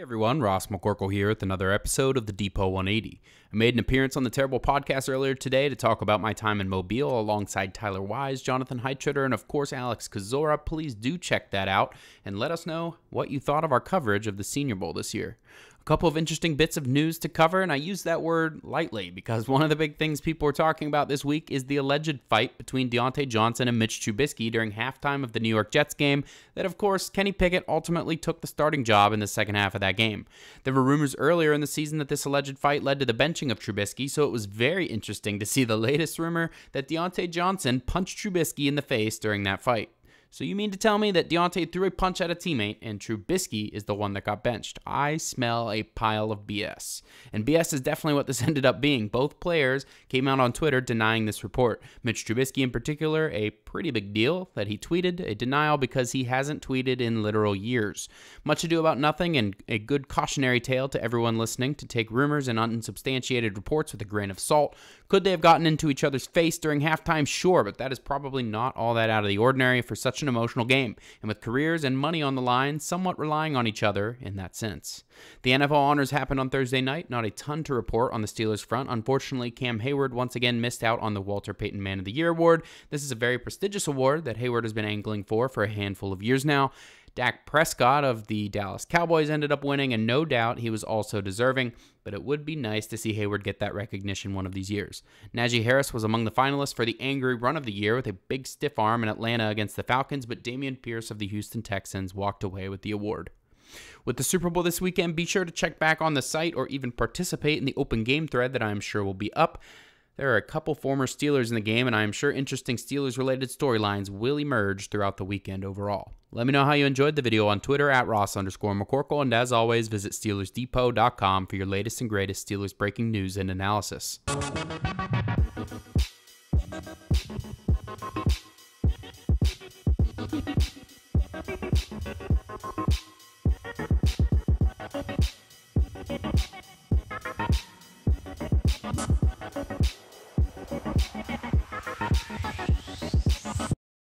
Everyone, Ross McCorkle here with another episode of the Depot 180. I made an appearance on the Terrible Podcast earlier today to talk about my time in Mobile alongside Tyler Wise, Jonathan Heitritter, and of course Alex Kozora. Please do check that out and let us know what you thought of our coverage of the Senior Bowl this year. A couple of interesting bits of news to cover, and I use that word lightly because one of the big things people are talking about this week is the alleged fight between Diontae Johnson and Mitch Trubisky during halftime of the New York Jets game that, of course, Kenny Pickett ultimately took the starting job in the second half of that game. There were rumors earlier in the season that this alleged fight led to the benching of Trubisky, so it was very interesting to see the latest rumor that Diontae Johnson punched Trubisky in the face during that fight. So you mean to tell me that Diontae threw a punch at a teammate and Trubisky is the one that got benched? I smell a pile of BS. And BS is definitely what this ended up being. Both players came out on Twitter denying this report. Mitch Trubisky in particular, a pretty big deal that he tweeted a denial because he hasn't tweeted in literal years. Much ado about nothing and a good cautionary tale to everyone listening to take rumors and unsubstantiated reports with a grain of salt. Could they have gotten into each other's face during halftime? Sure, but that is probably not all that out of the ordinary for such an emotional game, and with careers and money on the line, somewhat relying on each other in that sense. The NFL honors happened on Thursday night, not a ton to report on the Steelers front. Unfortunately, Cam Hayward once again missed out on the Walter Payton Man of the Year award. This is a very prestigious award that Hayward has been angling for a handful of years now. Dak Prescott of the Dallas Cowboys ended up winning, and no doubt he was also deserving, but it would be nice to see Hayward get that recognition one of these years. Najee Harris was among the finalists for the angry run of the year with a big stiff arm in Atlanta against the Falcons, but Dameon Pierce of the Houston Texans walked away with the award. With the Super Bowl this weekend, be sure to check back on the site or even participate in the open game thread that I am sure will be up. There are a couple former Steelers in the game, and I am sure interesting Steelers-related storylines will emerge throughout the weekend overall. Let me know how you enjoyed the video on Twitter at Ross_McCorkle, and as always, visit SteelersDepot.com for your latest and greatest Steelers breaking news and analysis.